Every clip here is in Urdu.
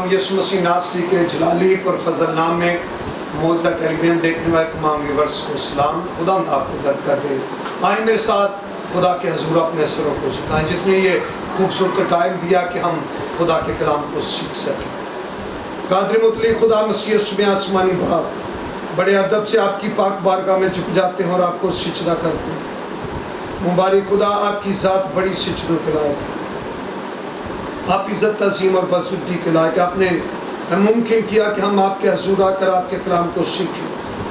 خداوند یسوع مسیح ناصری کے جلالی پر فضل نام میں موعظہ ٹیلی ویژن دیکھنے والے تمام ویورز کو سلام۔ خداوند آپ کو برکت دے۔ آئیں میرے ساتھ خدا کے حضور اپنے سروں کو جھکائیں، جس نے یہ خوبصورت ٹائم دیا کہ ہم خدا کے کلام کو سیکھ سکیں۔ قادر مطلق خدا مسیح صبح آسمانی باپ، بڑے ادب سے آپ کی پاک بارگاہ میں جھک جاتے ہیں اور آپ کو سجدہ کرتے ہیں۔ مبارک خدا، آپ کی ذات بڑی سجدوں کے لائق ہے، آپ عزت تعظیم اور بزرگی کے لائق ہے۔ آپ نے ممکن کیا کہ ہم آپ کے حضور آ کر آپ کے کلام کو سیکھیں۔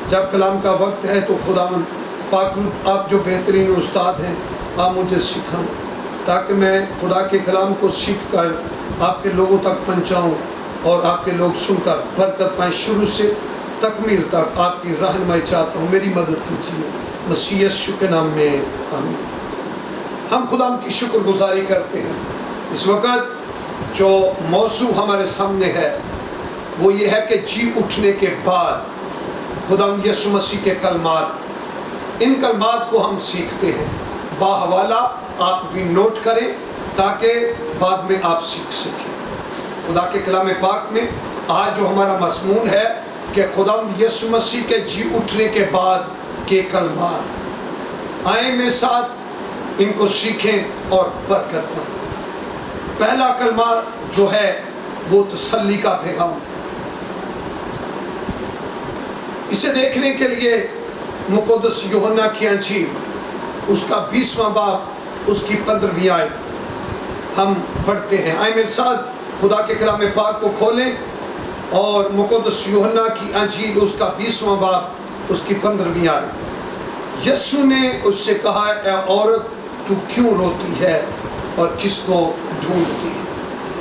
جب کلام کا وقت ہے تو خداوند پاک آپ جو بہترین استاد ہیں، آپ مجھے سکھائیں تاکہ میں خدا کے کلام کو سیکھ کر آپ کے لوگوں تک پہنچاؤں اور آپ کے لوگ سن کر برکت پائیں۔ شروع سے تکمیل تک آپ کی رہنمائی چاہتا ہوں، میری مدد کیجیے مسیح یسوع کے نام میں، آمین۔ ہم خدا کی شکر گزاری کرتے ہیں۔ اس وقت جو موضوع ہمارے سامنے ہے وہ یہ ہے کہ جی اٹھنے کے بعد خدا یسوع مسیح کے کلمات، ان کلمات کو ہم سیکھتے ہیں۔ باحوالہ آپ بھی نوٹ کریں تاکہ بعد میں آپ سیکھ سکیں۔ خدا کے کلام پاک میں آج جو ہمارا مضمون ہے کہ خدا یسوع مسیح کے جی اٹھنے کے بعد کے کلمات، آئیں میرے ساتھ ان کو سیکھیں اور برکت پائیں۔ پہلا کلمہ جو ہے وہ تسلی کا پیغام ہے۔ اسے دیکھنے کے لیے مقدس یوحنا کی انجیل اس کا 20واں باب اس کی 15ویں آیت ہم پڑھتے ہیں۔ آئیں میرے ساتھ خدا کے کلام پاک کو کھولیں اور مقدس یوحنا کی انجیل اس کا 20واں باب اس کی 15ویں آیت۔ یسوع نے اس سے کہا، اے عورت تو کیوں روتی ہے اور کس کو ڈھونڈتی ہے؟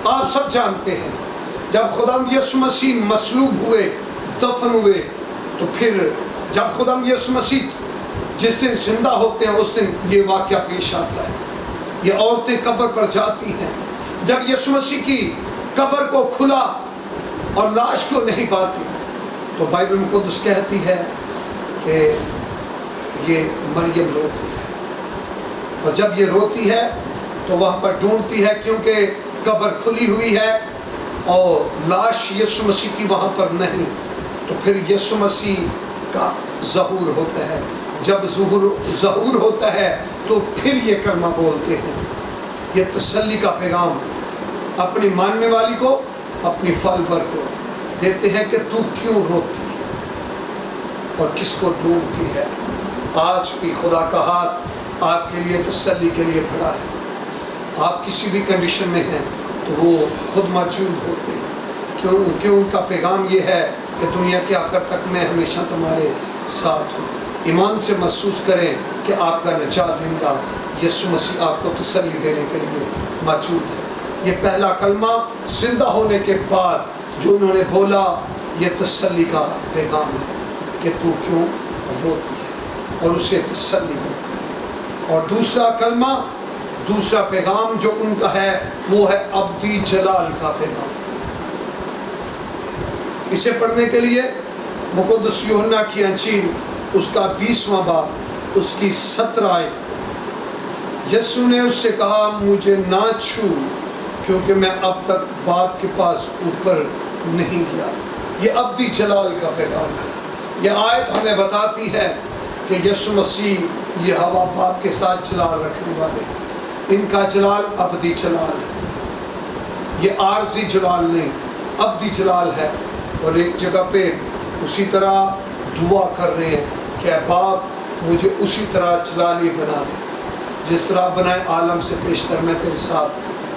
آپ سب جانتے ہیں جب خدا یسوع مسیح مصلوب ہوئے، دفن ہوئے، تو پھر جب خدا یسوع مسیح جس دن زندہ ہوتے ہیں اس دن یہ واقعہ پیش آتا ہے۔ یہ عورتیں قبر پر جاتی ہیں، جب یسوع مسیح کی قبر کو کھلا اور لاش کو نہیں پاتی تو بائبل مقدس کہتی ہے کہ یہ مریم روتی ہے، اور جب یہ روتی ہے تو وہاں پر ڈھونڈتی ہے کیونکہ قبر کھلی ہوئی ہے اور لاش یسوع مسیح کی وہاں پر نہیں۔ تو پھر یسوع مسیح کا ظہور ہوتا ہے۔ جب ظہور ہوتا ہے تو پھر یہ کلمہ بولتے ہیں۔ یہ تسلی کا پیغام اپنی ماننے والی کو، اپنی فالور کو دیتے ہیں کہ تو کیوں روتی ہے اور کس کو ڈھونڈتی ہے۔ آج بھی خدا کا ہاتھ آپ کے لیے تسلی کے لیے بڑا ہے۔ آپ کسی بھی کنڈیشن میں ہیں تو وہ خود موجود ہوتے ہیں، کیونکہ ان کا پیغام یہ ہے کہ دنیا کے آخر تک میں ہمیشہ تمہارے ساتھ ہوں۔ ایمان سے محسوس کریں کہ آپ کا نجات دہندہ یسوع مسیح آپ کو تسلی دینے کے لیے موجود ہے۔ یہ پہلا کلمہ زندہ ہونے کے بعد جو انہوں نے بولا، یہ تسلی کا پیغام ہے کہ تو کیوں روتی ہے، اور اسے تسلی ملتی ہے۔ اور دوسرا کلمہ، دوسرا پیغام جو ان کا ہے وہ ہے ابدی جلال کا پیغام۔ اسے پڑھنے کے لیے مقدس یوحنا کی انجیل اس کا 20واں باب اس کی 17 آیت۔ یسوع نے اس سے کہا، مجھے نہ چھو کیونکہ میں اب تک باپ کے پاس اوپر نہیں گیا۔ یہ ابدی جلال کا پیغام ہے۔ یہ آیت ہمیں بتاتی ہے کہ یسوع مسیح یہ ہوا باپ کے ساتھ جلال رکھنے والے، ان کا جلال ابدی جلال ہے۔ یہ عارضی جلال نہیں، ابدی جلال ہے۔ اور ایک جگہ پہ اسی طرح دعا کر رہے ہیں کہ اے باپ مجھے اسی طرح جلالی بنا دے جس طرح بنائے عالم سے پیشتر میں تیرے ساتھ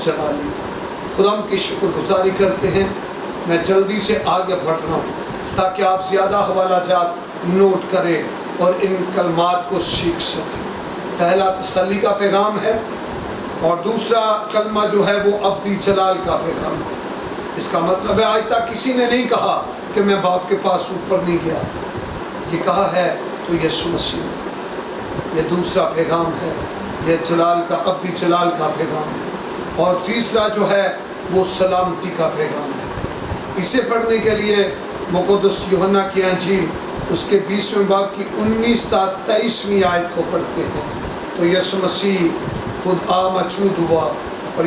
جلالی تھا۔ خدا کی شکر گزاری کرتے ہیں۔ میں جلدی سے آگے بڑھ رہا ہوں تاکہ آپ زیادہ حوالہ جات نوٹ کریں اور ان کلمات کو سیکھ سکیں۔ پہلا تسلی کا پیغام ہے اور دوسرا کلمہ جو ہے وہ ابدی جلال کا پیغام ہے۔ اس کا مطلب ہے آج تک کسی نے نہیں کہا کہ میں باپ کے پاس اوپر نہیں گیا، یہ کہا ہے تو یسوع مسیح نے کہا۔ یہ دوسرا پیغام ہے، یہ جلال کا، ابدی جلال کا پیغام ہے۔ اور تیسرا جو ہے وہ سلامتی کا پیغام ہے۔ اسے پڑھنے کے لیے مقدس یوحنا کی انجیل اس کے 20ویں باب کی 19 تا 23ویں آیت کو پڑھتے ہیں تو یسوع مسیح خود موجود ہوا اور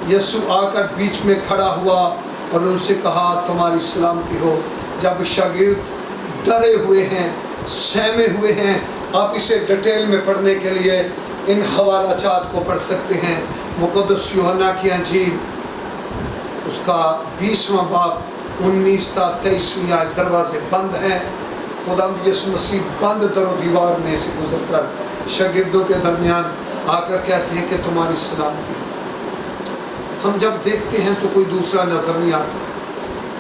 یسوع آ کر بیچ میں کھڑا ہوا اور ان سے کہا تمہاری سلامتی ہو۔ جب شاگرد ڈرے ہوئے ہیں، سہمے ہوئے ہیں، آپ اسے ڈیٹیل میں پڑھنے کے لیے ان حوالہ جات کو پڑھ سکتے ہیں۔ مقدس یوحنا کی انجیل اس کا 20واں باب 19 تا 23ویں آیت، دروازے بند ہیں، خداوند یسوع مسیح بند در و دیوار میں سے گزر کر شاگردوں کے درمیان آ کر کہتے ہیں کہ تمہاری سلامتی ہو۔ ہم جب دیکھتے ہیں تو کوئی دوسرا نظر نہیں آتا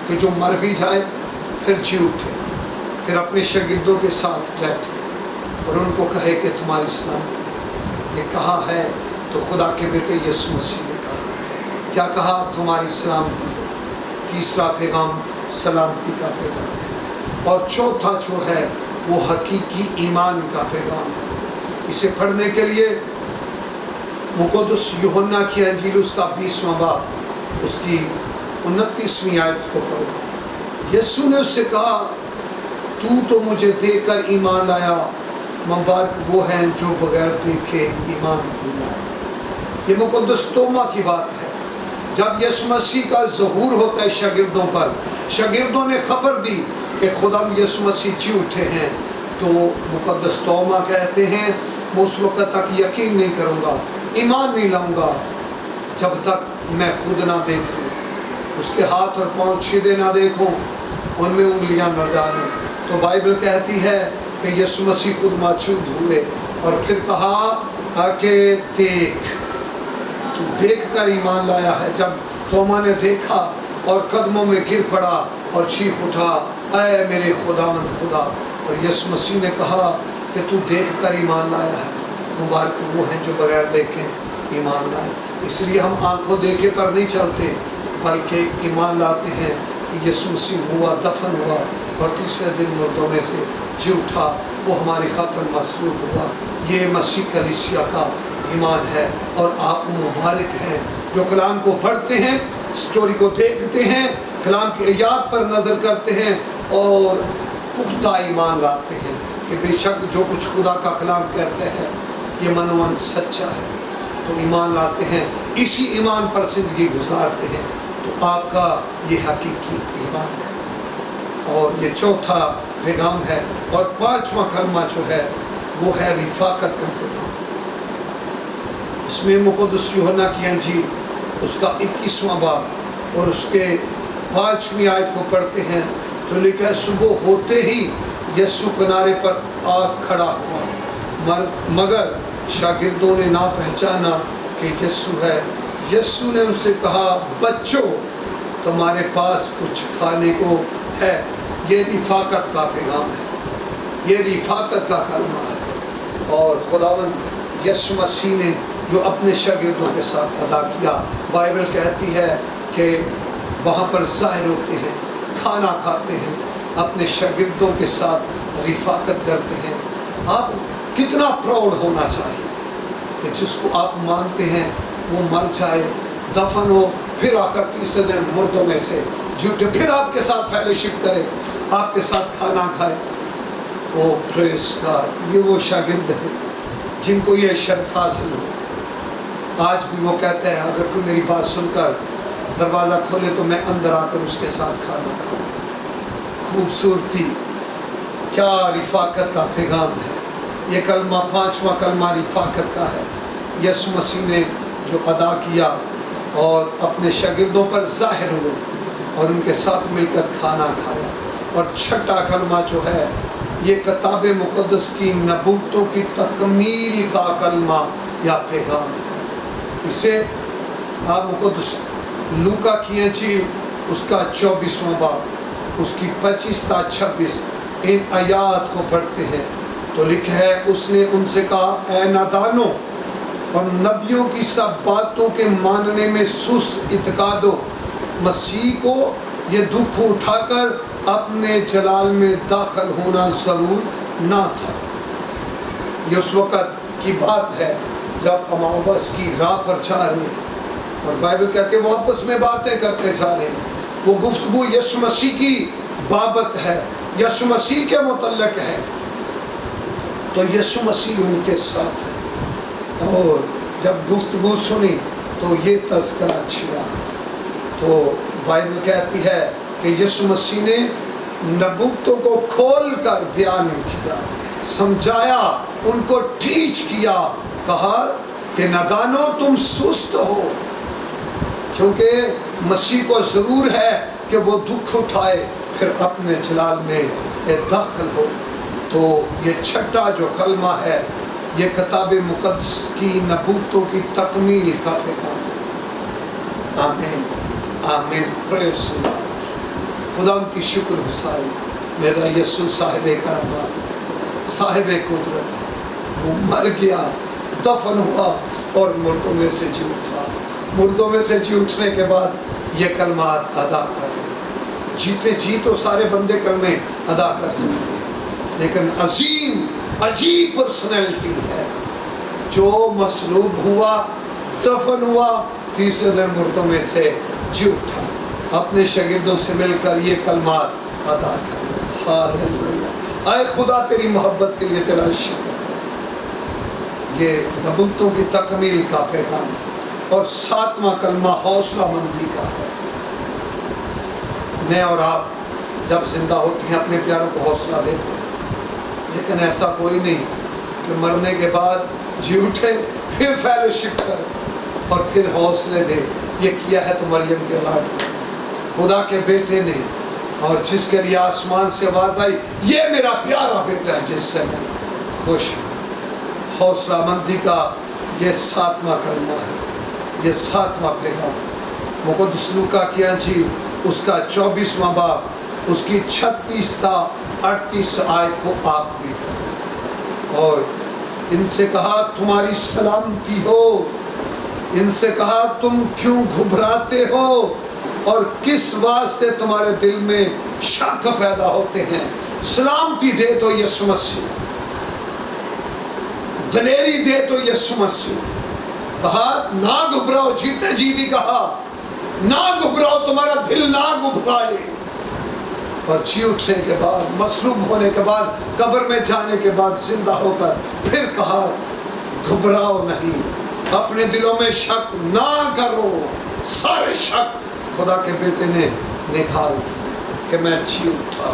کہ جو مر بھی جائے پھر جی اٹھے، پھر اپنے شاگردوں کے ساتھ بیٹھے اور ان کو کہے کہ تمہاری سلامتی ہے۔ یہ کہا ہے تو خدا کے بیٹے یسوع مسیح نے کہا، کیا کہا؟ تمہاری سلامتی ہے۔ تیسرا پیغام سلامتی کا پیغام ہے، اور چوتھا جو ہے وہ حقیقی ایمان کا پیغام ہے۔ اسے پڑھنے کے لیے مقدس یوحنا کی انجیل اس کا 20واں باب اس کی 29ویں آیت کو پڑھو۔ یسوع نے اس سے کہا، تو مجھے دیکھ کر ایمان لایا، مبارک وہ ہیں جو بغیر دیکھے ایمان لائے۔ یہ مقدس توما کی بات ہے۔ جب یسوع مسیح کا ظہور ہوتا ہے شاگردوں پر، شاگردوں نے خبر دی کہ خدا یسوع مسیح جی اٹھے ہیں، تو مقدس توما کہتے ہیں میں اس وقت تک یقین نہیں کروں گا، ایمان نہیں لاؤں گا جب تک میں خود نہ دیکھوں، اس کے ہاتھ اور پاؤں چھیدے نہ دیکھوں، ان میں انگلیاں نہ ڈالوں۔ تو بائبل کہتی ہے کہ یسوع مسیح خود موجود ہوئے اور پھر کہا کہ دیکھ، تو دیکھ کر ایمان لایا ہے۔ جب توما نے دیکھا اور قدموں میں گر پڑا اور چیخ اٹھا، اے میرے خداوند خدا، اور یسوع مسیح نے کہا کہ تو دیکھ کر ایمان لایا ہے، مبارک وہ ہیں جو بغیر دیکھیں ایمان لائے۔ اس لیے ہم آنکھوں دیکھے پر نہیں چلتے، بلکہ ایمان لاتے ہیں کہ یسوع مسیح ہوا، دفن ہوا اور تیسرے دن مردوں میں سے جی اٹھا، وہ ہماری خاطر مصلوب ہوا۔ یہ مسیح کلیسیا کا ایمان ہے، اور آپ مبارک ہیں جو کلام کو پڑھتے ہیں، سٹوری کو دیکھتے ہیں، کلام کی آیات پر نظر کرتے ہیں اور پختہ ایمان لاتے ہیں کہ بے شک جو کچھ خدا کا کلام کہتے ہیں یہ منوان سچا ہے، تو ایمان لاتے ہیں، اسی ایمان پر زندگی گزارتے ہیں۔ تو آپ کا یہ حقیقی ایمان ہے، اور یہ چوتھا پیغام ہے۔ اور پانچواں کلمہ جو ہے وہ ہے رفاقت کا پیغام۔ اس میں مقدس یوحنا کی انجیل اس کا 21واں باب اور اس کے 5ویں آیت کو پڑھتے ہیں تو لکھا ہے، صبح ہوتے ہی یسوع کنارے پر آ کھڑا ہوا، مگر شاگردوں نے نہ پہچانا کہ یسوع ہے۔ یسوع نے ان سے کہا، بچوں تمہارے پاس کچھ کھانے کو ہے۔ یہ رفاقت کا پیغام ہے، یہ رفاقت کا کلمہ ہے، اور خداوند یسوع مسیح نے جو اپنے شاگردوں کے ساتھ ادا کیا، بائبل کہتی ہے کہ وہاں پر ظاہر ہوتے ہیں، کھانا کھاتے ہیں، اپنے شاگردوں کے ساتھ رفاقت کرتے ہیں۔ آپ کتنا پراؤڈ ہونا چاہیے کہ جس کو آپ مانتے ہیں وہ مر جائے، دفن ہو، پھر آخر تیسرے دن مردوں میں سے جھوٹے، پھر آپ کے ساتھ فیلوشپ کرے، آپ کے ساتھ کھانا کھائے۔ او پریز گاڈ، یہ وہ شاگرد ہیں جن کو یہ شرف حاصل ہو۔ آج بھی وہ کہتے ہیں اگر کوئی میری بات سن کر دروازہ کھولے تو میں اندر آ کر اس کے ساتھ کھانا کھاؤں۔ خوبصورتی، کیا رفاقت کا پیغام ہے۔ یہ کلمہ، پانچواں کلمہ رفاقت کا ہے، یسوع مسیح نے جو ادا کیا اور اپنے شاگردوں پر ظاہر ہوئے اور ان کے ساتھ مل کر کھانا کھایا۔ اور چھٹا کلمہ جو ہے یہ کتاب مقدس کی نبوتوں کی تکمیل کا کلمہ یا پیغام ہے۔ اسے آپ مقدس لوکا کی انجیل اس کا 24واں باب اس کی 25 تا 26 ان آیات کو پڑھتے ہیں تو لکھا ہے، اس نے ان سے کہا، اے نادانوں اور نبیوں کی سب باتوں کے ماننے میں سست اعتقادو، مسیح کو یہ دکھ اٹھا کر اپنے جلال میں داخل ہونا ضرور نہ تھا۔ یہ اس وقت کی بات ہے جب اماؤس کی راہ پر جا رہے ہیں اور بائبل کہتے ہیں وہ آپس میں باتیں کرتے جا رہے ہیں، وہ گفتگو یسوع مسیح کی بابت ہے، یسوع مسیح کے متعلق ہے، تو یسوع مسیح ان کے ساتھ ہے۔ اور جب گفتگو سنی تو یہ تذکرہ چھڑا، تو بائبل کہتی ہے کہ یسوع مسیح نے نبوتوں کو کھول کر بیان کیا، سمجھایا، ان کو ٹیچ کیا، کہا کہ نادانو تم سست ہو، کیونکہ مسیح کو ضرور ہے کہ وہ دکھ اٹھائے پھر اپنے جلال میں داخل ہو۔ تو یہ چھٹا جو کلمہ ہے یہ کتاب مقدس کی نبوتوں کی تکمیل کا پیغام ہے۔ آمین آمین، پریز اللہ۔ خدا ان کی شکر گزاری، میرا یسوع صاحب کرامات ہے، صاحب قدرت ہے، وہ مر گیا، دفن ہوا اور مردوں میں سے جی اٹھا۔ مردوں میں سے جی اٹھنے کے بعد یہ کلمات ادا کر رہے ہیں۔ جیتے جی تو سارے بندے کلمے ادا کر سکتے ہیں، لیکن عظیم عجیب پرسنالٹی ہے جو مصلوب ہوا، دفن ہوا، تیسرے دن مردوں میں سے جی اٹھا، اپنے شاگردوں سے مل کر یہ کلمات ادا کر رہے ہیں۔ ہاللیلویا، اے خدا تیری محبت کے لیے تیرا شکر ہے۔ یہ نبوتوں کی تکمیل کا پیغام ہے۔ اور ساتواں کلمہ حوصلہ مندی کا ہے۔ میں اور آپ جب زندہ ہوتے ہیں اپنے پیاروں کو حوصلہ دیتے ہیں، لیکن ایسا کوئی نہیں کہ مرنے کے بعد جی اٹھے پھر فیلوشپ کرے اور پھر حوصلے دے۔ یہ کیا ہے تو مریم کے لاڈ خدا کے بیٹے نے، اور جس کے لیے آسمان سے آواز آئی، یہ میرا پیارا بیٹا ہے جس سے میں خوش ہوں۔ حوصلہ مندی کا یہ ساتواں کلمہ ہے، یہ ساتواں پیغام۔ مقدس لوکا کی انجیل اس کا 24واں باب، اس کی 36 تا 38 آیت کو آپ بھی پڑھیں۔ اور ان سے کہا تمہاری سلامتی ہو، ان سے کہا تم کیوں گھبراتے ہو اور کس واسطے تمہارے دل میں شک پیدا ہوتے ہیں۔ سلامتی دے تو یسوع مسیح، دلیری دے تو یسوع مسیح۔ کہا نہ گھبراؤ، جیتے جی بھی کہا نہ گھبراؤ، تمہارا دل نہ گھبرائے۔ اور جی اٹھنے کے بعد، مصلوب ہونے کے بعد، قبر میں جانے کے بعد زندہ ہو کر پھر کہا گھبراؤ نہیں، اپنے دلوں میں شک نہ کرو۔ سارے شک خدا کے بیٹے نے نکال دیا کہ میں جی اٹھا۔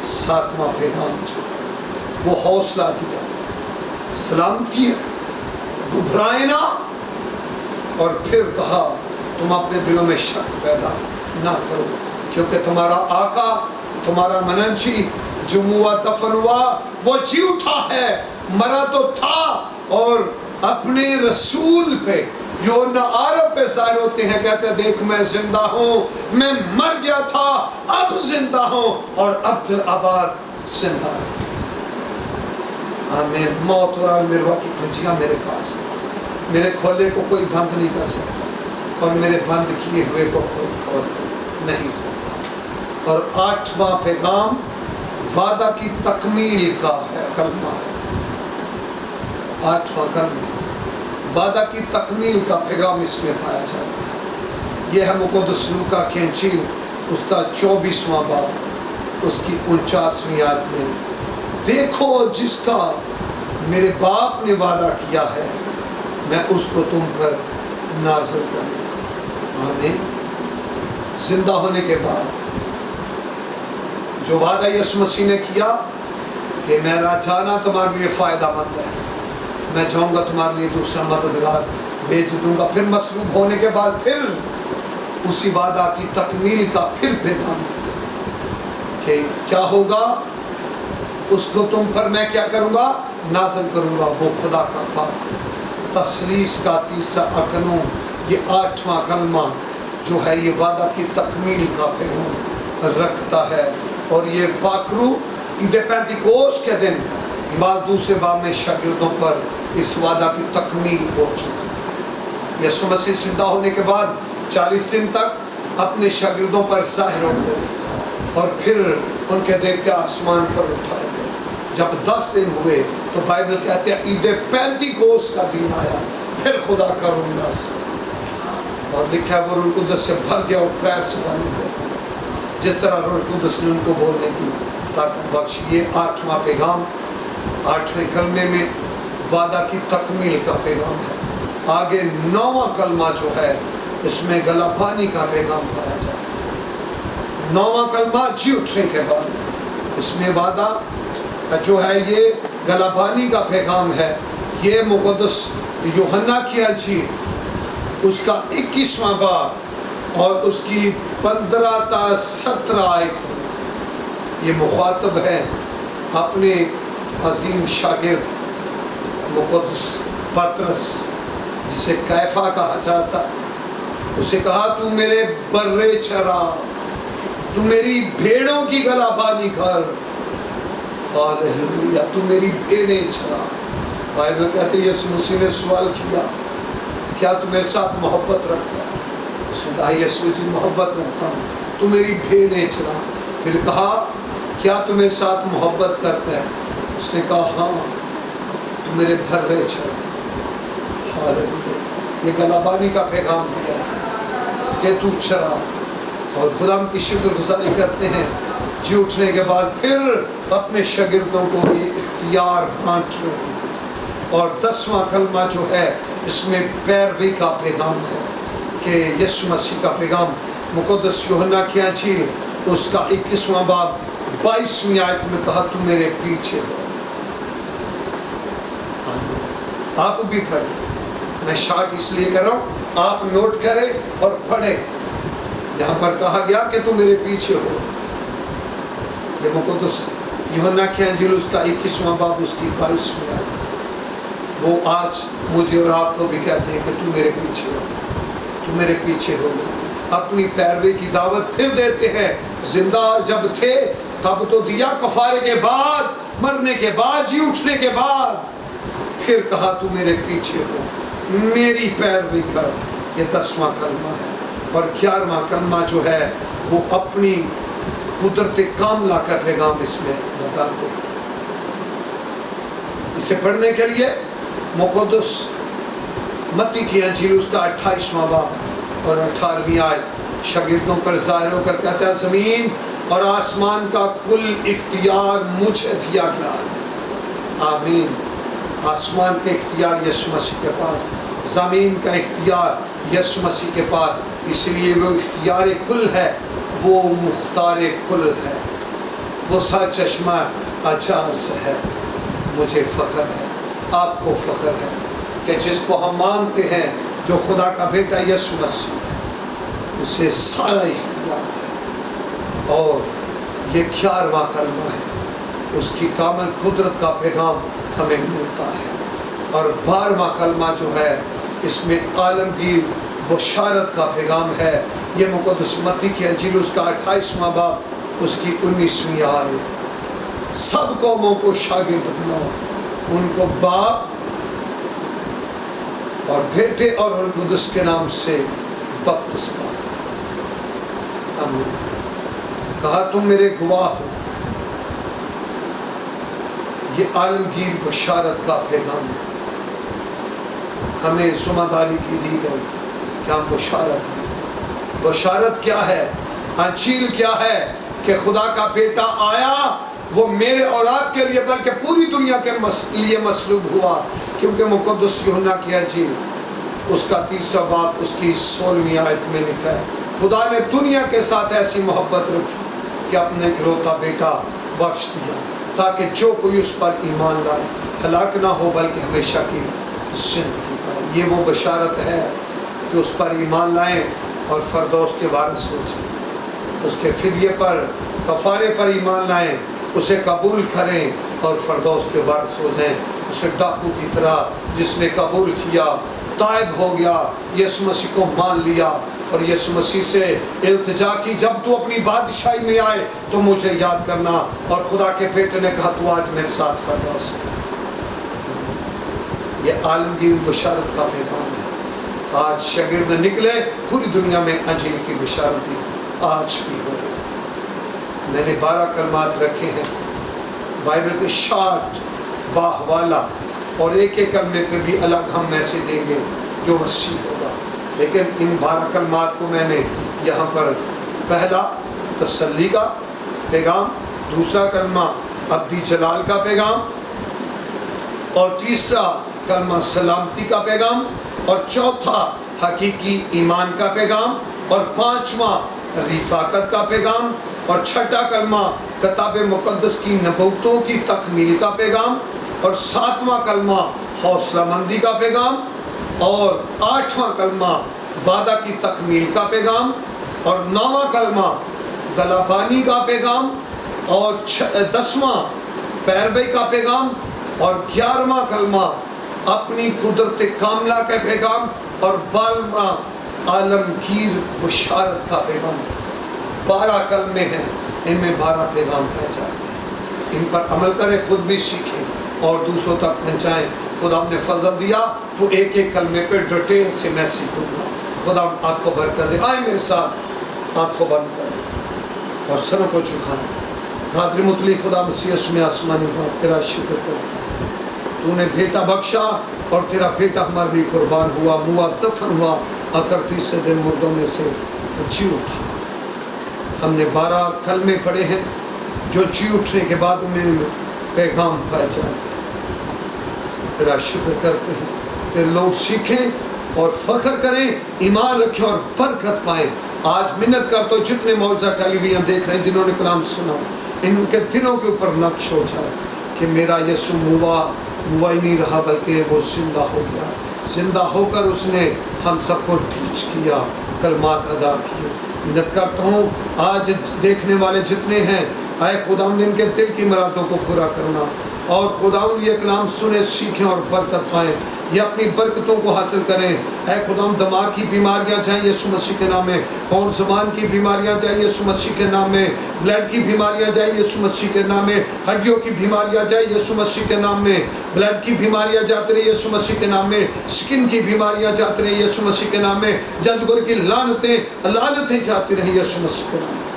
ساتواں پیغام جو وہ حوصلہ دیا، سلامتی ہے، گھبرائے نہ، اور پھر کہا تم اپنے دلوں میں شک پیدا نہ کرو، کیونکہ تمہارا آقا، تمہارا منجی جو ہوا دفن ہوا وہ جی اٹھا ہے، مرا تو تھا، اور اپنے رسول پہ یوحنا عرب پہ ظاہر ہوتے ہیں، کہتے ہیں دیکھ میں زندہ ہوں، میں مر گیا تھا اب زندہ ہوں اور ابدالآباد زندہ ہوں۔ آمین۔ موت اور المیروا کی کنجیاں میرے پاس ہیں، میرے کھولے کو کوئی بند نہیں کر سکتا اور میرے بند کیے ہوئے کو کوئی کھول نہیں سکتا۔ اور 8واں پیغام وعدہ کی تکمیل کا ہے کلمہ، 8واں کلمہ وعدہ کی تکمیل کا پیغام اس میں پایا جاتا ہے۔ یہ ہے مقدس لوکا کی انجیل اس کا 24واں باب، اس کی 49ویں آیت میں، دیکھو جس کا میرے باپ نے وعدہ کیا ہے میں اس کو تم پر نازل کروں گا۔ آمین۔ زندہ ہونے کے بعد جو وعدہ یسوع مسیح نے کیا کہ میرا جانا تمہارے لیے فائدہ مند ہے، میں جاؤں گا تمہارے لیے دوسرا مددگار بھیج دوں گا، پھر مصلوب ہونے کے بعد پھر اسی وعدہ کی تکمیل کا پھر پیغام دیا کہ کیا ہوگا، اس کو تم پر میں کیا کروں گا، نازل کروں گا۔ وہ خدا کا پاک تثلیث کا تیسرا اکنوں، یہ 8واں کلمہ جو ہے یہ وعدہ کی تکمیل کا پیغام رکھتا ہے۔ اور یہ پاکرو عید پینتیکوس کے دن بعد دوسرے باب میں شاگردوں پر اس وعدہ کی تکمیل ہو چکی۔ یسوع مسیح زندہ ہونے کے بعد 40 دن تک اپنے شاگردوں پر ظاہر ہوتے اور پھر ان کے دیکھتے آسمان پر اٹھائے گئے۔ جب 10 دن ہوئے تو بائبل کہتے ہیں عید پینتیکوس کا دن آیا، پھر خدا کا روح نازل اور لکھا ہے وہ روح القدس سے بھر گیا اور غیر زبانی بولنے لگا، جس طرح روح القدس نے ان کو بولنے کی طاقت بخشی۔ یہ 8واں پیغام 8ویں کلمے میں وعدہ کی تکمیل کا پیغام ہے۔ آگے 9واں کلمہ جو ہے اس میں گلا پانی کا پیغام پایا جاتا ہے۔ 9واں کلمہ جی اٹھنے کے بعد، اس میں وعدہ جو ہے یہ گلا پانی کا پیغام ہے۔ یہ مقدس یوحنا کی انجیل اس کا 21واں باب اور اس کی 15 تا 17 آیت، یہ مخاطب ہے اپنے عظیم شاگرد مقدس پطرس جسے کیفا کہا جاتا، اسے کہا تو میرے برے چرا، تو میری بھیڑوں کی گلا بانی کر، ہاللویا، تو میری بھیڑیں چرا۔ بائبل کہتے ہیں یسوع مسیح نے سوال کیا کیا تو میرے ساتھ محبت رکھتا ہے؟ اس نے کہا یسوع جی محبت رکھتا ہوں، تو میری بھیڑیں چرا۔ پھر کہا کیا تو میرے ساتھ محبت کرتا ہے؟ اس نے کہا ہاں، تو میرے بھرے چرا۔ ہاللویا، یہ گلا بانی کا پیغام دیا کہ تو چرا، اور خدا ہم کی شکر گزاری کرتے ہیں جی اٹھنے کے بعد پھر اپنے شاگردوں کو یہ اختیار بانٹ رہے ہیں۔ اور 10واں کلمہ جو ہے اس میں پیروی کا پیغام ہے کہ یسوع مسیح کا پیغام مقدس یوحنا کی انجیل اس کا 21واں باب 22ویں آیت میں کہا تو میرے پیچھے ہو۔ آپ بھی پڑھیں، میں شارٹ اس لیے کر رہا ہوں آپ نوٹ کریں اور پڑھیں۔ یہاں پر کہا گیا کہ تو میرے پیچھے ہو، یہ مقدس یوحنا کی انجیل اس کا 21واں باب اس کی 22ویں آیت، وہ آج مجھے اور آپ کو بھی کہتے ہیں کہ تو میرے پیچھے ہو، تو میرے پیچھے ہو۔ اپنی پیروی کی دعوت پھر دیتے ہیں، زندہ جب تھے تب تو دیا، کفارے کے بعد، مرنے کے بعد، جی اٹھنے کے بعد پھر کہا تو میرے پیچھے ہو، میری پیروی کر۔ یہ 10واں کلمہ ہے۔ اور 11واں کلمہ جو ہے وہ اپنی قدرت کاملہ کا پیغام اس میں بتاتے ہیں۔ اسے پڑھنے کے لیے مقدس متی کی انجیل اس کا 28واں باب اور 18ویں آیت شاگردوں پر ظاہر ہو کر کہتا ہے زمین اور آسمان کا کل اختیار مجھے دیا گیا ہے۔ آمین۔ آسمان کے اختیار یسوع مسیح کے پاس، زمین کا اختیار یسوع مسیح کے پاس، اس لیے وہ اختیار کل ہے، وہ مختار کل ہے، وہ سرچشمہ اجاز ہے۔ مجھے فخر ہے، آپ کو فخر ہے کہ جس کو ہم مانتے ہیں جو خدا کا بیٹا یسوع مسیح، اسے سارا اختیار ہے۔ اور یہ 11واں کلمہ ہے، اس کی کامل قدرت کا پیغام ہمیں ملتا ہے۔ اور 12واں کلمہ جو ہے اس میں عالمگیر بشارت کا پیغام ہے۔ یہ مقدس متی کی انجیل اس کا 28واں باب اس کی 19ویں آیت، سب قوموں کو شاگرد بناؤ، ان کو باپ اور بیٹے اور روح القدس کے نام سے بپتسمہ دو۔ آمین۔ کہا تم میرے گواہ ہو۔ یہ عالمگیر بشارت کا پیغام ہے، ہمیں ذمہ داری کی دی گئی کہ ہم بشارت ہیں۔ بشارت کیا ہے؟ انجیل کیا ہے؟ کہ خدا کا بیٹا آیا، وہ میرے اور آپ کے لیے بلکہ پوری دنیا کے لیے مصلوب ہوا، کیونکہ مقدس یوحنا کی انجیل اس کا 3واں باب اس کی 16ویں آیت میں لکھا ہے خدا نے دنیا کے ساتھ ایسی محبت رکھی کہ اپنے اکلوتا بیٹا بخش دیا تاکہ جو کوئی اس پر ایمان لائے ہلاک نہ ہو بلکہ ہمیشہ کی زندگی پائے۔ یہ وہ بشارت ہے کہ اس پر ایمان لائیں اور فردوس کے وارث ہو جائیں، اس کے فدیے پر کفارے پر ایمان لائیں، اسے قبول کریں اور فردوس کے وارث ہو جائیں۔ اسے ڈاکو کی طرح جس نے قبول کیا، تائب ہو گیا، یسوع مسیح کو مان لیا اور یسوع مسیح سے التجا کی جب تو اپنی بادشاہی میں آئے تو مجھے یاد کرنا، اور خدا کے بیٹے نے کہا تو آج میرے ساتھ فردوس ہے۔ یہ عالمگیر بشارت کا پیغام ہے۔ آج شاگرد نکلے، پوری دنیا میں انجیل کی بشارت دی، آج بھی ہو رہی ہے۔ میں نے 12 کلمات رکھے ہیں، بائبل کے شارٹ باہوالا، اور ایک ایک کلمے پہ بھی الگ ہم میسج دیں گے جو وسیع ہوگا، لیکن ان 12 کلمات کو میں نے یہاں پر پہلا تسلی کا پیغام، دوسرا کلمہ ابدی جلال کا پیغام، اور تیسرا کلمہ سلامتی کا پیغام، اور چوتھا حقیقی ایمان کا پیغام، اور پانچواں رفاقت کا پیغام، اور چھٹا کلمہ کتاب مقدس کی نبوتوں کی تکمیل کا پیغام، اور ساتواں کلمہ حوصلہ مندی کا پیغام، اور آٹھواں کلمہ وعدہ کی تکمیل کا پیغام، اور نواں کلمہ گلابانی کا پیغام، اور دسواں پیروی کا پیغام، اور 11واں کلمہ اپنی قدرت کاملہ کا پیغام، اور 12واں عالمگیر بشارت کا پیغام۔ 12 کلمے ہیں، ان میں 12 پیغام پائے جاتے ہیں۔ ان پر عمل کریں، خود بھی سیکھیں اور دوسروں تک پہنچائیں۔ خدا نے فضل دیا تو ایک ایک کلمے پہ ڈیٹیل سے میں سیکھوں گا۔ خدا آپ کو برکت دے۔ آئے میرے ساتھ آنکھوں بند کریں اور سروں کو جھکائیں۔ قادر مطلق خدا مسیح میں آسمانی باپ تیرا شکر کرتا ہے، تو نے بیٹا بخشا اور تیرا بیٹا ہمارے لیے قربان ہوا، موا دفن ہوا، آخر تیسرے دن مردوں میں سے جی اٹھا۔ ہم نے 12 کلمے پڑھے ہیں جو جی اٹھنے کے بعد انہیں پیغام پائے جاتے ہیں۔ تیرا شکر کرتے ہیں، تیرے لوگ سیکھیں اور فخر کریں، ایمان رکھیں اور برکت پائیں۔ آج منت کر تو جتنے معجزہ ٹیلی ویژن دیکھ رہے ہیں، جنہوں نے کلام سنا، ان کے دلوں کے اوپر نقش ہو جائے کہ میرا یسوع ہی نہیں رہا بلکہ وہ زندہ ہو گیا، زندہ ہو کر اس نے ہم سب کو ٹیچ کیا، کلمات ادا کیے۔ منت کرتا ہوں آج دیکھنے والے جتنے ہیں، اے خداوند ان کے دل کی مرادوں کو پورا کرنا، اور خداوند یہ کلام سنیں، سیکھیں اور برکت پائیں، یہ اپنی برکتوں کو حاصل کریں۔ اے خداوند دماغ کی بیماریاں جائیں یسوع مسیح کے نام میں، اور زبان کی بیماریاں جائیں یسوع مسیح کے نام میں، بلڈ کی بیماریاں جائیں یسوع مسیح کے نام میں، ہڈیوں کی بیماریاں جائیں یسوع مسیح کے نام میں، بلڈ کی بیماریاں جاتی رہی یسوع مسیح کے نام میں، سکن کی بیماریاں جاتی رہی یسوع مسیح کے نام میں، جادوگر کی لعنتیں جاتی رہی یسوع مسیح کے نام میں۔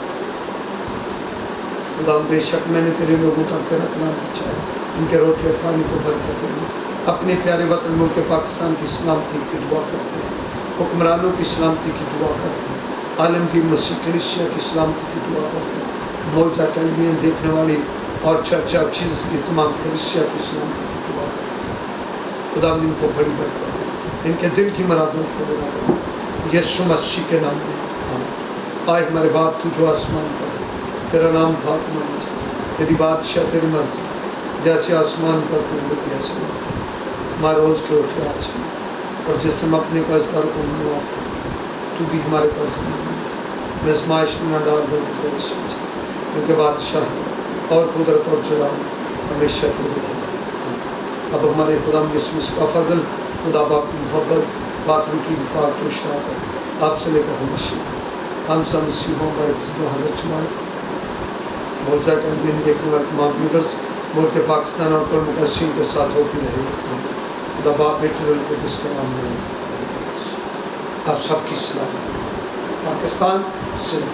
خدا بے شک میں نے تیرے لوگوں تک تیرا کلام پہنچایا، ان کے روٹی اور پانی کو برکت دینا۔ اپنے پیارے وطن ملک پاکستان کی سلامتی کی دعا کرتے ہیں، حکمرانوں کی سلامتی کی دعا کرتے ہیں، عالم کی مسیح کلیسیا کی سلامتی کی دعا کرتے ہیں، معجزہ ٹیلی ویژن دیکھنے والی اور چرچ آف جیسس کی تمام کلیسیا کی سلامتی کی دعا کرتے ہیں۔ خدا ان کو بڑی برکت دے، ان کے دل کی مرادوں کو پورا کرے، یسوع مسیح کے نام میں آمین۔ آئے ہمارے باپ تو جو آسمان پر ہے، تیرا نام پاک مانا جائے، تیری بادشاہ تیری مرضی جیسے آسمان پر پوری ہوتی ہے ایسے ہمارے روز کے روٹی آج ہمیں، اور جس سے ہم اپنے قرض دار کو معاف کرتے ہیں تو بھی ہمارے قرض میں آزمائش میں نہ ڈال دے کیونکہ بادشاہی اور قدرت اور جلال ہمیشہ تیرے ہے۔ اب ہمارے خدا یسوع مسیح کا فضل، خدا باپ کی محبت، پاک روح کی رفاقت و شراکت آپ سے لے کر ہمیشہ ہم سب مسیحوں کا حضرت چمائے معجزہ ٹیلی ویژن دیکھنے والے تمام ویورز ملک پاکستان اور پر مقصرین کے ساتھ ہوتی رہے۔ خدا باپ بیٹے کو جس کا نام ہے آپ سب کی سلامتی۔ پاکستان زندہ۔